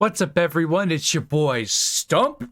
What's up, everyone? It's your boy Stump,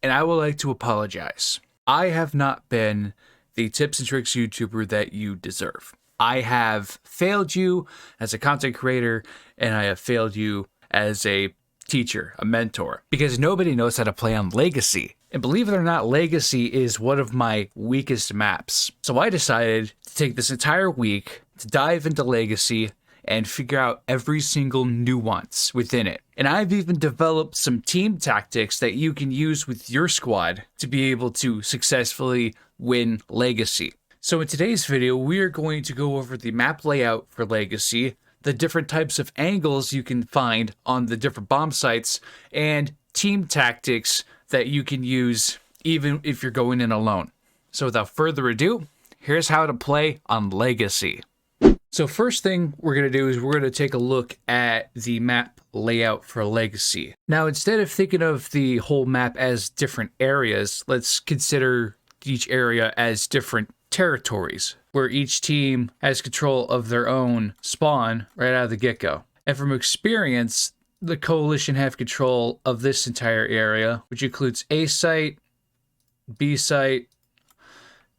and I would like to apologize. I have not been the tips and tricks YouTuber that you deserve. I have failed you as a content creator, and I have failed you as a teacher, a mentor, because nobody knows how to play on Legacy. And believe it or not, Legacy is one of my weakest maps. So I decided to take this entire week to dive into Legacy and figure out every single nuance within it. And I've even developed some team tactics that you can use with your squad to be able to successfully win Legacy. So in today's video, we are going to go over the map layout for Legacy, the different types of angles you can find on the different bomb sites, and team tactics that you can use even if you're going in alone. So without further ado, here's how to play on Legacy. So first thing we're going to do is we're going to take a look at the map layout for Legacy. Now, instead of thinking of the whole map as different areas, let's consider each area as different territories, where each team has control of their own spawn right out of the get-go. And from experience, the Coalition have control of this entire area, which includes A site, B site,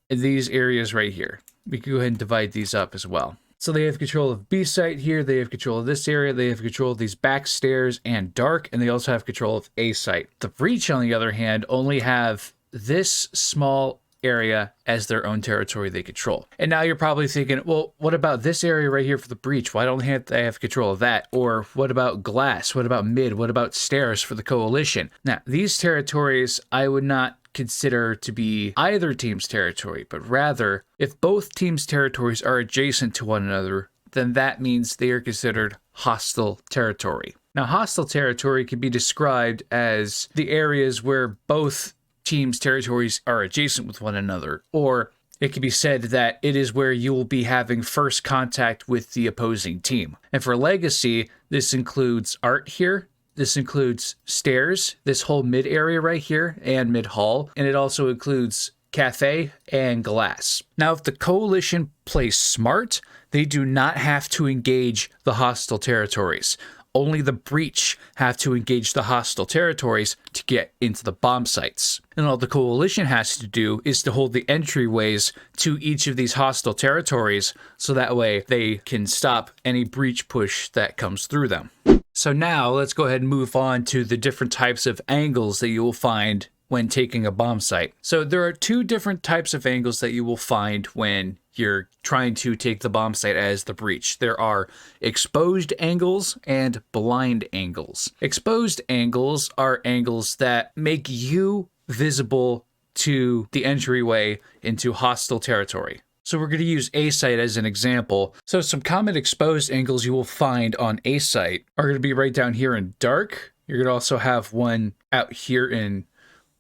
and these areas right here. We can go ahead and divide these up as well. So they have control of B site here, they have control of this area, they have control of these back stairs and dark, and they also have control of A site. The Breach, on the other hand, only have this small area as their own territory they control. And now you're probably thinking, well, what about this area right here for the Breach? Why don't they have control of that? Or what about glass? What about mid? What about stairs for the Coalition? Now, these territories I would not consider to be either team's territory, but rather, if both teams' territories are adjacent to one another, then that means they are considered hostile territory. Now, hostile territory can be described as the areas where both teams' territories are adjacent with one another, or it can be said that it is where you will be having first contact with the opposing team. And for Legacy, this includes art here, this includes stairs, this whole mid area right here, and mid hall, and it also includes cafe and glass. Now, if the Coalition plays smart, they do not have to engage the hostile territories. Only the Breach have to engage the hostile territories to get into the bomb sites. And all the Coalition has to do is to hold the entryways to each of these hostile territories, so that way they can stop any Breach push that comes through them. So now let's go ahead and move on to the different types of angles that you will find when taking a bomb site. So there are two different types of angles that you will find when you're trying to take the bomb site as the Breach. There are exposed angles and blind angles. Exposed angles are angles that make you visible to the entryway into hostile territory. So we're going to use A site as an example. So some common exposed angles you will find on A site are going to be right down here in dark. You're going to also have one out here in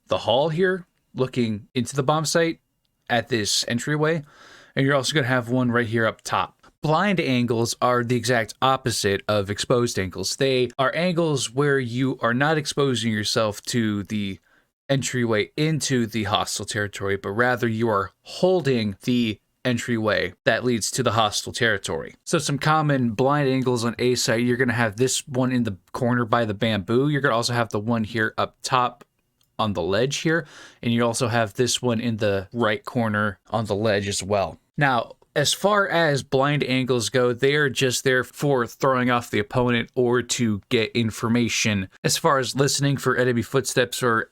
the hall here, looking into the bomb site at this entryway. And you're also going to have one right here up top. Blind angles are the exact opposite of exposed angles. They are angles where you are not exposing yourself to the entryway into the hostile territory, but rather you are holding the entryway that leads to the hostile territory. So some common blind angles on A site, you're going to have this one in the corner by the bamboo. You're going to also have the one here up top on the ledge here, and you also have this one in the right corner on the ledge as well. Now, as far as blind angles go, they are just there for throwing off the opponent or to get information as far as listening for enemy footsteps or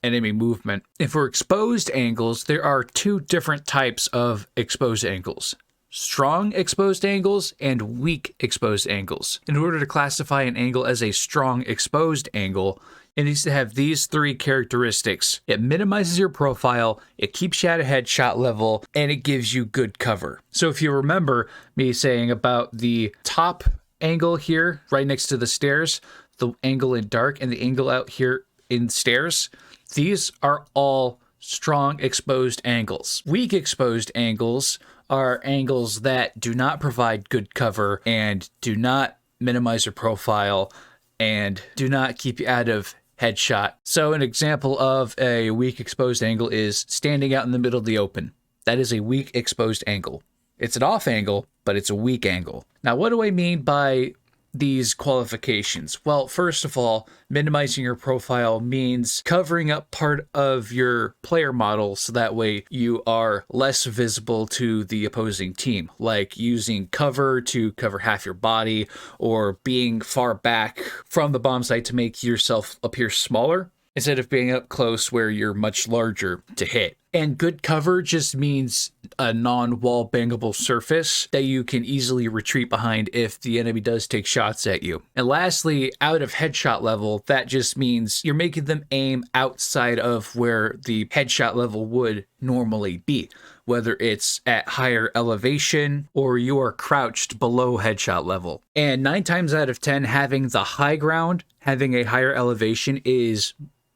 enemy movement. And for exposed angles, there are two different types of exposed angles: strong exposed angles and weak exposed angles. In order to classify an angle as a strong exposed angle, it needs to have these three characteristics. It minimizes your profile, it keeps you at a headshot level, and it gives you good cover. So if you remember me saying about the top angle here, right next to the stairs, the angle in dark, and the angle out here in stairs, these are all strong exposed angles. Weak exposed angles are angles that do not provide good cover and do not minimize your profile and do not keep you out of headshot. So an example of a weak exposed angle is standing out in the middle of the open. That is a weak exposed angle. It's an off angle, but it's a weak angle. Now, what do I mean by these qualifications? Well, first of all, minimizing your profile means covering up part of your player model so that way you are less visible to the opposing team, like using cover to cover half your body or being far back from the bomb site to make yourself appear smaller instead of being up close where you're much larger to hit. And good cover just means a non-wall bangable surface that you can easily retreat behind if the enemy does take shots at you. And lastly, out of headshot level, that just means you're making them aim outside of where the headshot level would normally be, whether it's at higher elevation or you are crouched below headshot level. And 9 times out of 10, having the high ground, having a higher elevation is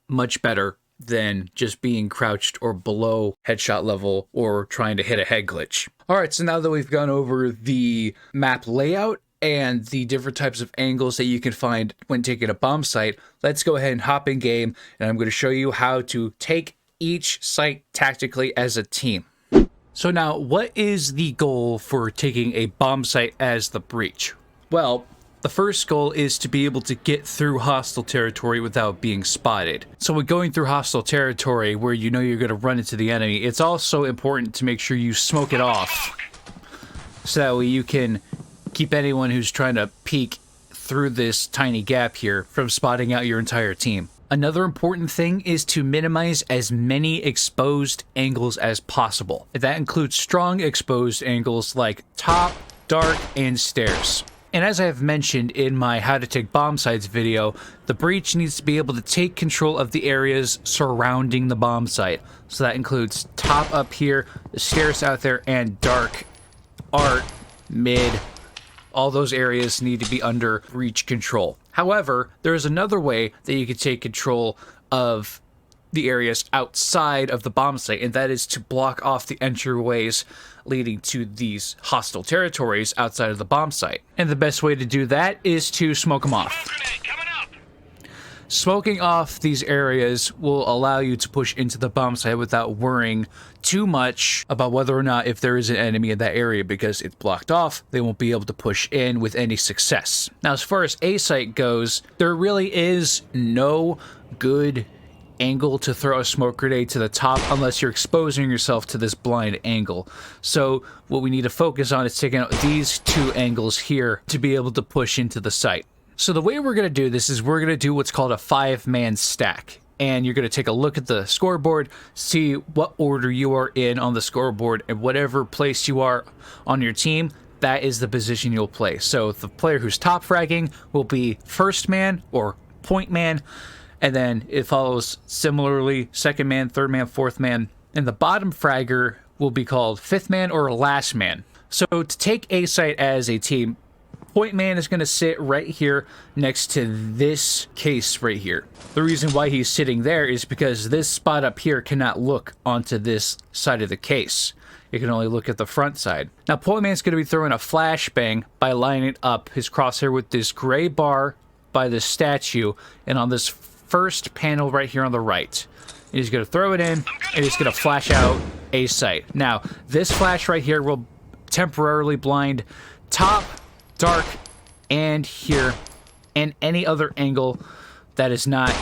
much better than just being crouched or below headshot level or trying to hit a head glitch. All right, so now that we've gone over the map layout and the different types of angles that you can find when taking a bomb site, let's go ahead and hop in game, and I'm going to show you how to take each site tactically as a team. So now, what is the goal for taking a bomb site as the breach? Well, the first goal is to be able to get through hostile territory without being spotted. So when going through hostile territory where you know you're going to run into the enemy, it's also important to make sure you smoke it off so that way you can keep anyone who's trying to peek through this tiny gap here from spotting out your entire team. Another important thing is to minimize as many exposed angles as possible. That includes strong exposed angles like top, dark, and stairs. And as I have mentioned in my How to Take Bomb Sites video, the breach needs to be able to take control of the areas surrounding the bomb site. So that includes top up here, the stairs out there, and dark, art, mid. All those areas need to be under breach control. However, there is another way that you can take control of the areas outside of the bomb site, and that is to block off the entryways leading to these hostile territories outside of the bomb site. And the best way to do that is to smoke them off. Smoking off these areas will allow you to push into the bomb site without worrying too much about whether or not if there is an enemy in that area, because it's blocked off, they won't be able to push in with any success. Now, as far as A site goes, there really is no good angle to throw a smoke grenade to the top unless you're exposing yourself to this blind angle. So what we need to focus on is taking out these 2 angles here to be able to push into the site. So the way we're going to do this is we're going to do what's called a 5-man stack. And you're going to take a look at the scoreboard, see what order you are in on the scoreboard, and whatever place you are on your team, that is the position you'll play. So the player who's top fragging will be first man or point man, and then it follows similarly second man, third man, fourth man, and the bottom fragger will be called fifth man or last man. So to take A site as a team, point man is going to sit right here next to this case right here. The reason why he's sitting there is because this spot up here cannot look onto this side of the case. It can only look at the front side. Now, point man's going to be throwing a flashbang by lining up his crosshair with this gray bar by the statue and on this first panel right here on the right. And he's going to throw it in and he's going to flash out A site. Now, this flash right here will temporarily blind top, dark, and here, and any other angle that is not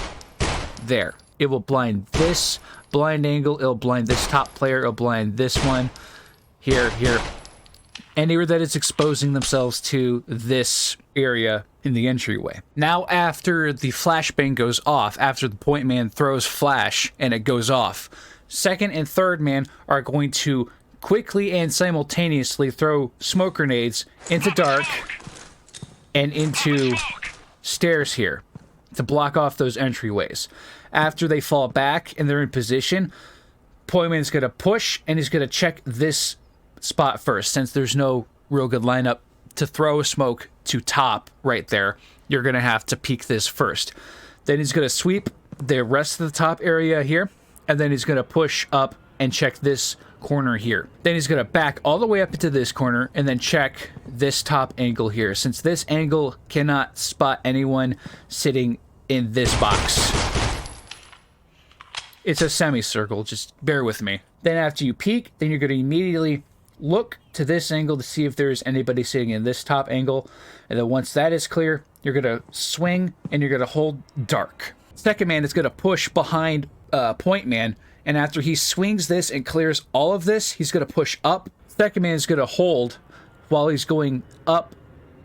there. It will blind this blind angle, it'll blind this top player, it'll blind this one, here, anywhere that is exposing themselves to this area in the entryway. Now, after the flashbang goes off, after the point man throws flash and it goes off, second and third man are going to quickly and simultaneously throw smoke grenades into dark and into stairs here to block off those entryways. After they fall back and they're in position, Poyman's going to push and he's going to check this spot first. Since there's no real good lineup to throw a smoke to top right there, you're going to have to peek this first. Then he's going to sweep the rest of the top area here, and then he's going to push up and check this corner here. Then he's going to back all the way up into this corner and then check this top angle here. Since this angle cannot spot anyone sitting in this box, it's a semicircle, just bear with me. Then after you peek, then you're going to immediately look to this angle to see if there's anybody sitting in this top angle. And then once that is clear, you're going to swing and you're going to hold dark. Second man is going to push behind point man. And after he swings this and clears all of this, he's going to push up. Second man is going to hold while he's going up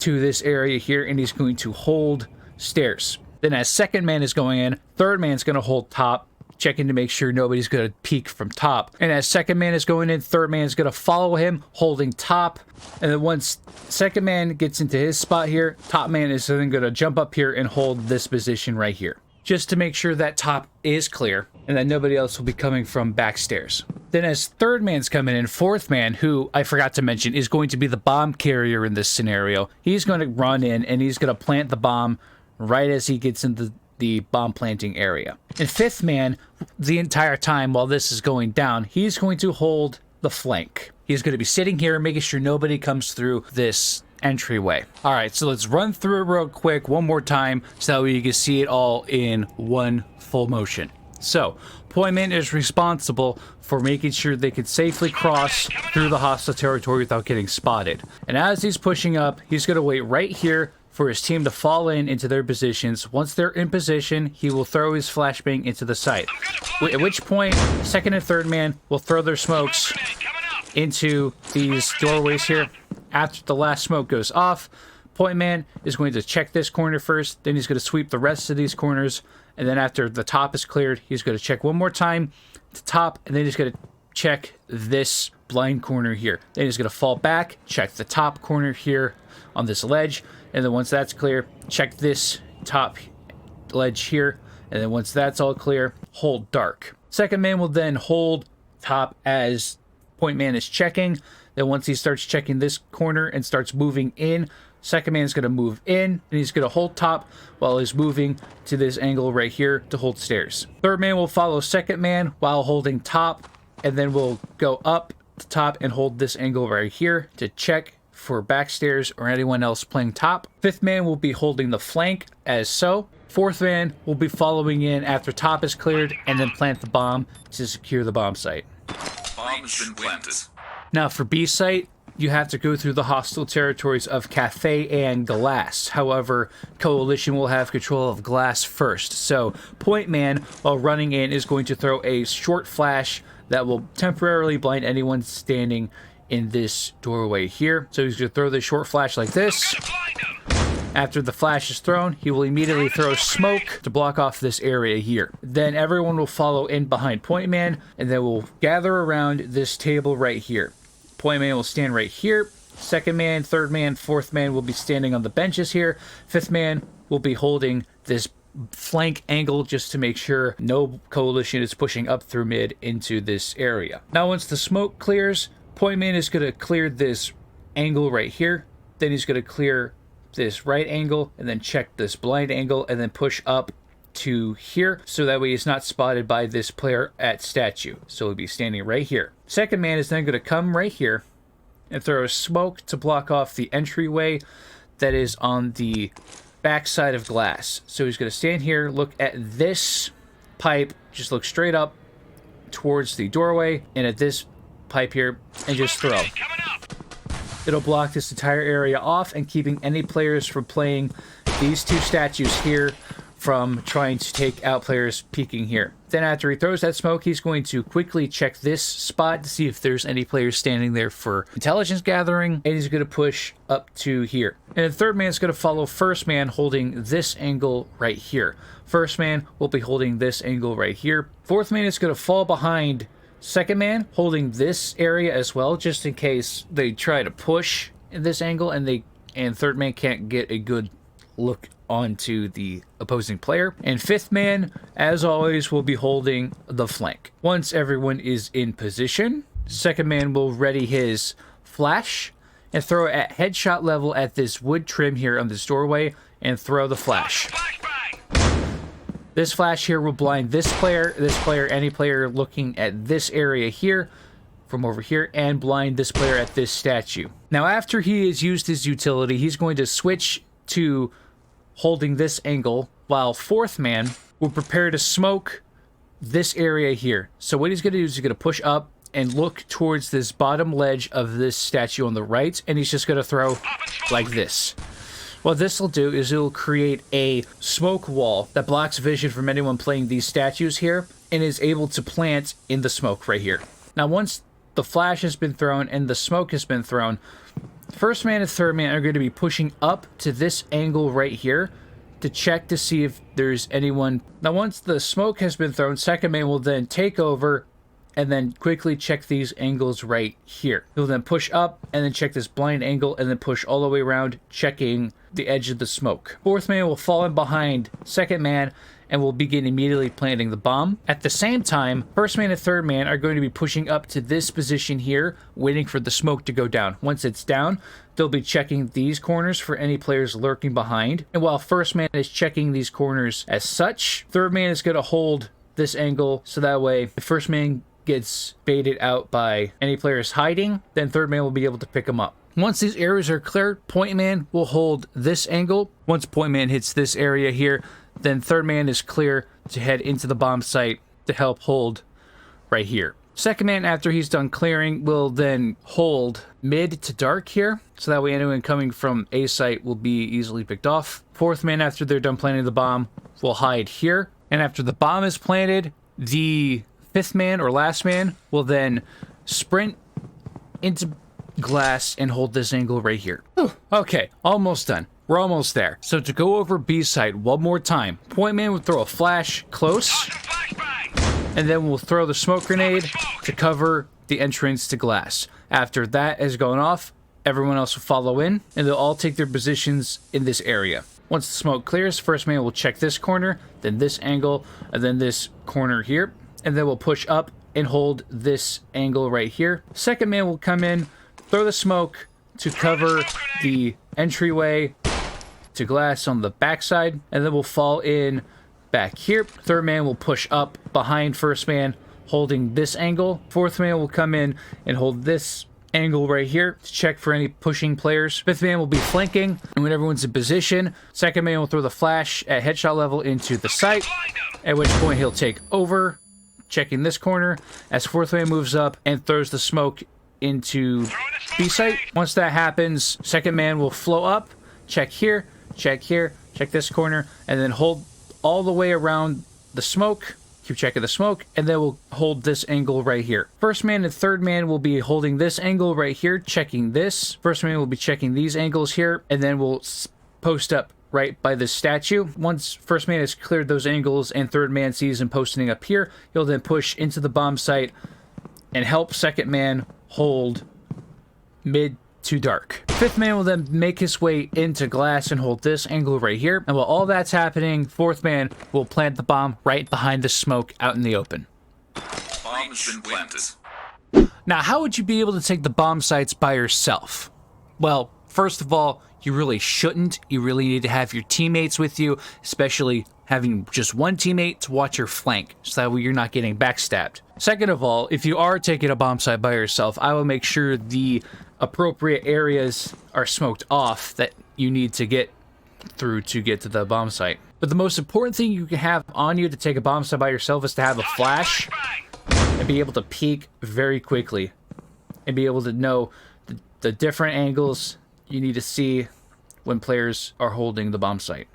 to this area here, and he's going to hold stairs. Then as second man is going in, third man's going to hold top, checking to make sure nobody's going to peek from top. And as second man is going in, third man is going to follow him, holding top. And then once second man gets into his spot here, top man is then going to jump up here and hold this position right here, just to make sure that top is clear and that nobody else will be coming from backstairs. Then as third man's coming in, fourth man, who I forgot to mention is going to be the bomb carrier in this scenario, he's going to run in and he's going to plant the bomb right as he gets into the bomb planting area. And fifth man, the entire time while this is going down, he's going to hold the flank. He's going to be sitting here making sure nobody comes through this entryway. All right, so let's run through it real quick one more time so that way you can see it all in one full motion. So, point man is responsible for making sure they can safely cross through the hostile territory without getting spotted. And as he's pushing up, he's going to wait right here for his team to fall into their positions. Once they're in position, he will throw his flashbang into the site. At which point, second and third man will throw their smokes into these doorways here. After the last smoke goes off, point man is going to check this corner first, then he's going to sweep the rest of these corners, and then after the top is cleared, he's going to check one more time the top, and then he's going to check this blind corner here. Then he's going to fall back, check the top corner here on this ledge, and then once that's clear, check this top ledge here, and then once that's all clear, hold dark. Second man will then hold top as point man is checking. Then once he starts checking this corner and starts moving in, second man is going to move in, and he's going to hold top while he's moving to this angle right here to hold stairs. Third man will follow second man while holding top, and then we'll go up to top and hold this angle right here to check for backstairs or anyone else playing top. Fifth man will be holding the flank as so. Fourth man will be following in after top is cleared and then plant the bomb to secure the bomb site. Bomb has been planted. Now for B site, you have to go through the hostile territories of Cafe and Glass. However, Coalition will have control of Glass first. So point man, while running in, is going to throw a short flash that will temporarily blind anyone standing in this doorway here. So he's going to throw the short flash like this. After the flash is thrown, he will immediately throw smoke to block off this area here. Then everyone will follow in behind point man, and then we'll gather around this table right here. Point man will stand right here. Second man, third man, fourth man will be standing on the benches here. Fifth man will be holding this flank angle just to make sure no coalition is pushing up through mid into this area. Now once the smoke clears, point man is going to clear this angle right here. Then he's going to clear this right angle and then check this blind angle and then push up to here so that way he's not spotted by this player at statue. So he'll be standing right here. Second man is then going to come right here and throw a smoke to block off the entryway that is on the back side of Glass. So he's going to stand here, look at this pipe, just look straight up towards the doorway and at this pipe here and just throw. It'll block this entire area off and keeping any players from playing these two statues here from trying to take out players peeking here. Then after he throws that smoke, he's going to quickly check this spot to see if there's any players standing there for intelligence gathering, and he's going to push up to here. And the third man is going to follow first man holding this angle right here. First man will be holding this angle right here. Fourth man is going to fall behind second man holding this area as well, just in case they try to push in this angle and third man can't get a good look onto the opposing player. And fifth man, as always, will be holding the flank. Once everyone is in position, second man will ready his flash and throw it at headshot level at this wood trim here on this doorway and throw the flash. This flash here will blind this player, any player looking at this area here from over here, and blind this player at this statue. Now after he has used his utility, he's going to switch to holding this angle while fourth man will prepare to smoke this area here. So what he's going to do is he's going to push up and look towards this bottom ledge of this statue on the right, and he's just going to throw like this. What this will do is it'll create a smoke wall that blocks vision from anyone playing these statues here and is able to plant in the smoke right here. Now, once the flash has been thrown and the smoke has been thrown, first man and third man are going to be pushing up to this angle right here to check to see if there's anyone. Now, once the smoke has been thrown, second man will then take over and then quickly check these angles right here. He'll then push up and then check this blind angle and then push all the way around, checking the edge of the smoke. Fourth man will fall in behind second man and will begin immediately planting the bomb. At the same time, first man and third man are going to be pushing up to this position here, waiting for the smoke to go down. Once it's down, they'll be checking these corners for any players lurking behind. And while first man is checking these corners as such, third man is going to hold this angle so that way the first man gets baited out by any players hiding, then third man will be able to pick them up. Once these areas are cleared, point man will hold this angle. Once point man hits this area here, then third man is clear to head into the bomb site to help hold right here. Second man, after he's done clearing, will then hold mid to dark here, so that way anyone coming from A site will be easily picked off. Fourth man, after they're done planting the bomb, will hide here. And after the bomb is planted, the fifth man or last man will then sprint into glass and hold this angle right here. Okay, almost done. We're almost there. So to go over B site one more time, point man will throw a flash close, and then we'll throw the smoke grenade to cover the entrance to glass. After that has gone off, everyone else will follow in, and they'll all take their positions in this area. Once the smoke clears, first man will check this corner, then this angle, and then this corner here. And then we'll push up and hold this angle right here. Second man will come in, throw the smoke to cover the entryway to glass on the backside, and then we'll fall in back here. Third man will push up behind first man, holding this angle. Fourth man will come in and hold this angle right here to check for any pushing players. Fifth man will be flanking, and when everyone's in position, second man will throw the flash at headshot level into the site, at which point he'll take over, checking this corner as fourth man moves up and throws the smoke into B site. Once that happens, second man will flow up, check here, check this corner, and then hold all the way around the smoke. Keep checking the smoke, and then we'll hold this angle right here. First man and third man will be holding this angle right here, checking this. First man will be checking these angles here, and then we'll post up right by this statue. Once first man has cleared those angles and third man sees him posting up here, he'll then push into the bomb site and help second man hold mid to dark. Fifth man will then make his way into glass and hold this angle right here. And while all that's happening, fourth man will plant the bomb right behind the smoke out in the open. Bomb has been planted. Now, how would you be able to take the bomb sites by yourself? Well, first of all, you really shouldn't. You really need to have your teammates with you, especially having just one teammate to watch your flank, so that way you're not getting backstabbed. Second of all, if you are taking a bomb site by yourself, I will make sure the appropriate areas are smoked off that you need to get through to get to the bomb site. But the most important thing you can have on you to take a bomb site by yourself is to have a flash and be able to peek very quickly and be able to know the different angles you need to see when players are holding the bomb site.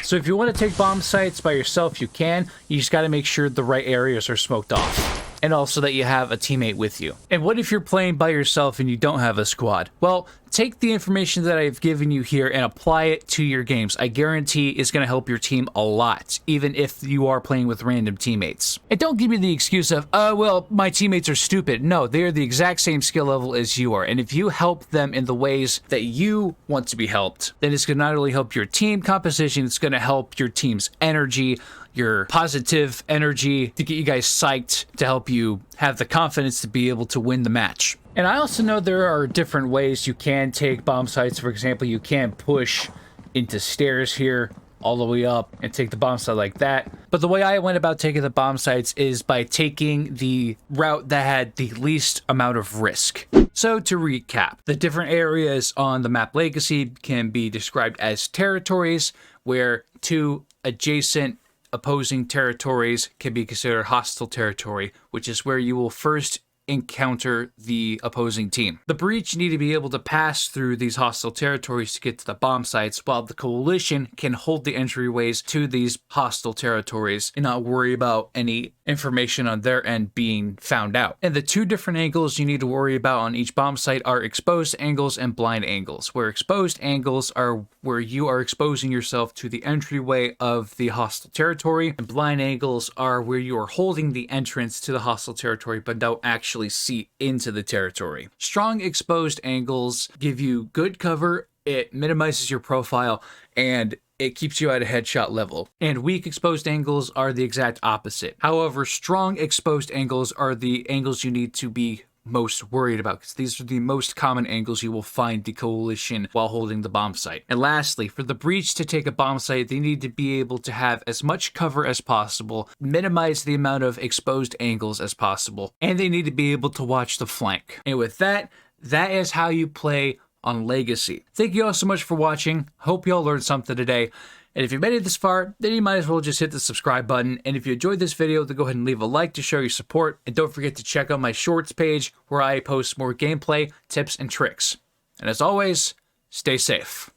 So if you want to take bomb sites by yourself, you can. You just got to make sure the right areas are smoked off. And also that you have a teammate with you. And what if you're playing by yourself and you don't have a squad? Well, take the information that I've given you here and apply it to your games. I guarantee it's going to help your team a lot, even if you are playing with random teammates. And don't give me the excuse of, well, my teammates are stupid. No, they are the exact same skill level as you are. And if you help them in the ways that you want to be helped, then it's going to not only help your team composition, it's going to help your team's energy, your positive energy to get you guys psyched, to help you have the confidence to be able to win the match. And I also know there are different ways you can take bomb sites. For example, you can push into stairs here all the way up and take the bomb site like that. But the way I went about taking the bomb sites is by taking the route that had the least amount of risk. So to recap, the different areas on the map Legacy can be described as territories where two adjacent opposing territories can be considered hostile territory, which is where you will first encounter the opposing team. The breach need to be able to pass through these hostile territories to get to the bomb sites, while the coalition can hold the entryways to these hostile territories and not worry about any information on their end being found out. And the two different angles you need to worry about on each bomb site are exposed angles and blind angles, where exposed angles are where you are exposing yourself to the entryway of the hostile territory, and blind angles are where you are holding the entrance to the hostile territory but don't actually see into the territory. Strong exposed angles give you good cover, it minimizes your profile, and it keeps you at a headshot level. And weak exposed angles are the exact opposite. However, strong exposed angles are the angles you need to be most worried about, because these are the most common angles you will find the coalition while holding the bomb site. And lastly, for the breach to take a bomb site, they need to be able to have as much cover as possible, minimize the amount of exposed angles as possible, and they need to be able to watch the flank. And with that, that is how you play on Legacy. Thank you all so much for watching. Hope you all learned something today. And if you made it this far, then you might as well just hit the subscribe button. And if you enjoyed this video, then go ahead and leave a like to show your support. And don't forget to check out my shorts page where I post more gameplay, tips, and tricks. And as always, stay safe.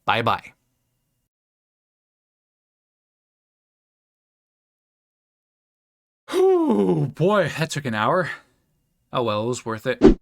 Bye-bye. Whew, boy, that took an hour. Oh well, it was worth it.